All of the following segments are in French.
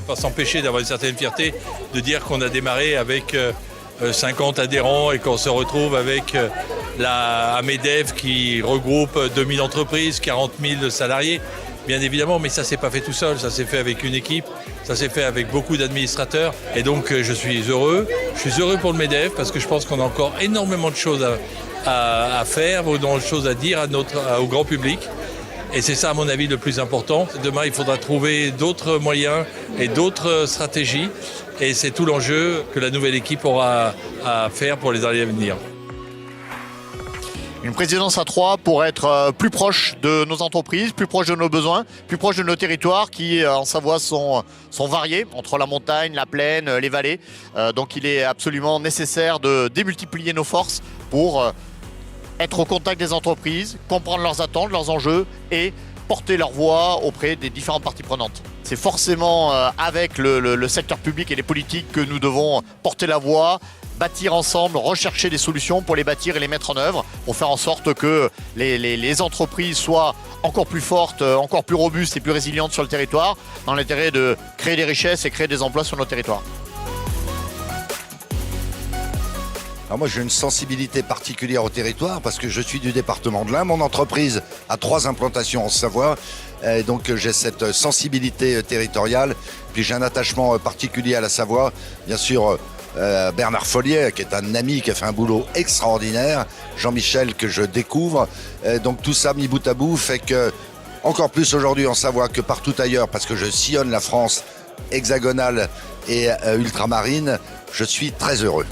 pas s'empêcher d'avoir une certaine fierté de dire qu'on a démarré avec 50 adhérents et qu'on se retrouve avec la MEDEF qui regroupe 2000 entreprises, 40 000 salariés. Bien évidemment, mais ça ne s'est pas fait tout seul, ça s'est fait avec une équipe, ça s'est fait avec beaucoup d'administrateurs. Et donc je suis heureux. Je suis heureux pour le MEDEF parce que je pense qu'on a encore énormément de choses à faire, énormément de choses à dire au grand public. Et c'est ça, à mon avis, le plus important. Demain, il faudra trouver d'autres moyens et d'autres stratégies. Et c'est tout l'enjeu que la nouvelle équipe aura à faire pour les années à venir. Une présidence à 3 pour être plus proche de nos entreprises, plus proche de nos besoins, plus proche de nos territoires qui, en Savoie, sont variés entre la montagne, la plaine, les vallées. Donc il est absolument nécessaire de démultiplier nos forces pour être au contact des entreprises, comprendre leurs attentes, leurs enjeux et porter leur voix auprès des différentes parties prenantes. C'est forcément avec le secteur public et les politiques que nous devons porter la voix, bâtir ensemble, rechercher des solutions pour les bâtir et les mettre en œuvre, pour faire en sorte que les entreprises soient encore plus fortes, encore plus robustes et plus résilientes sur le territoire, dans l'intérêt de créer des richesses et créer des emplois sur nos territoires. Alors moi j'ai une sensibilité particulière au territoire parce que je suis du département de l'Ain. Mon entreprise a 3 implantations en Savoie, et donc j'ai cette sensibilité territoriale. Puis j'ai un attachement particulier à la Savoie, bien sûr. Bernard Follier, qui est un ami qui a fait un boulot extraordinaire, Jean-Michel que je découvre, donc tout ça mis bout à bout fait que, encore plus aujourd'hui en Savoie que partout ailleurs, parce que je sillonne la France hexagonale et ultramarine, je suis très heureux.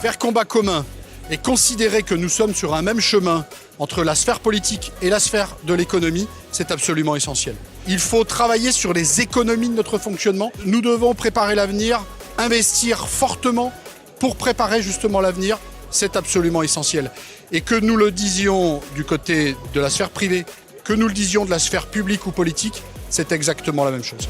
Faire combat commun et considérer que nous sommes sur un même chemin entre la sphère politique et la sphère de l'économie, c'est absolument essentiel. Il faut travailler sur les économies de notre fonctionnement. Nous devons préparer l'avenir, investir fortement pour préparer justement l'avenir. C'est absolument essentiel. Et que nous le disions du côté de la sphère privée, que nous le disions de la sphère publique ou politique, c'est exactement la même chose.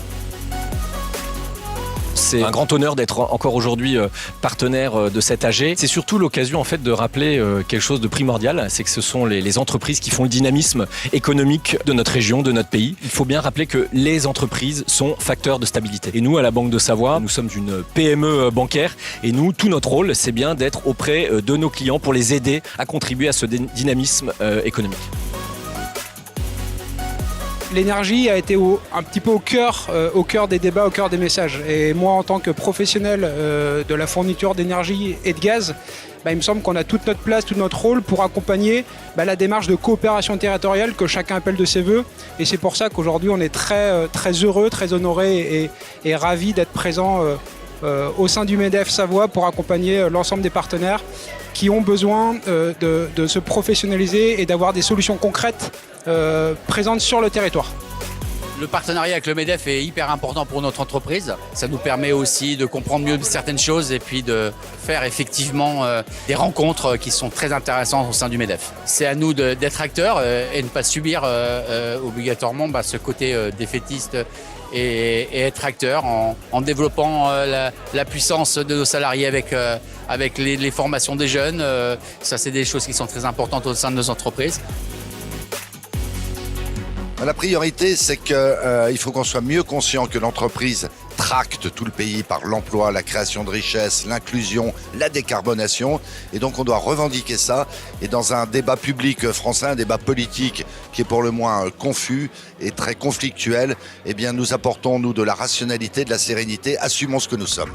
C'est un grand honneur d'être encore aujourd'hui partenaire de cet AG. C'est surtout l'occasion en fait de rappeler quelque chose de primordial, c'est que ce sont les entreprises qui font le dynamisme économique de notre région, de notre pays. Il faut bien rappeler que les entreprises sont facteurs de stabilité. Et nous, à la Banque de Savoie, nous sommes une PME bancaire et nous, tout notre rôle, c'est bien d'être auprès de nos clients pour les aider à contribuer à ce dynamisme économique. L'énergie a été un petit peu au cœur des débats, au cœur des messages. Et moi, en tant que professionnel de la fourniture d'énergie et de gaz, il me semble qu'on a toute notre place, tout notre rôle pour accompagner la démarche de coopération territoriale que chacun appelle de ses voeux. Et c'est pour ça qu'aujourd'hui, on est très, très heureux, très honorés et ravis d'être présents au sein du MEDEF Savoie pour accompagner l'ensemble des partenaires qui ont besoin de se professionnaliser et d'avoir des solutions concrètes présentes sur le territoire. Le partenariat avec le MEDEF est hyper important pour notre entreprise. Ça nous permet aussi de comprendre mieux certaines choses et puis de faire effectivement des rencontres qui sont très intéressantes au sein du MEDEF. C'est à nous d'être acteurs et ne pas subir obligatoirement ce côté défaitiste et être acteurs en développant la puissance de nos salariés avec les formations des jeunes. Ça, c'est des choses qui sont très importantes au sein de nos entreprises. La priorité, c'est qu'il faut qu'on soit mieux conscient que l'entreprise tracte tout le pays par l'emploi, la création de richesses, l'inclusion, la décarbonation. Et donc on doit revendiquer ça. Et dans un débat public français, un débat politique qui est pour le moins confus et très conflictuel, eh bien nous apportons, nous, de la rationalité, de la sérénité. Assumons ce que nous sommes.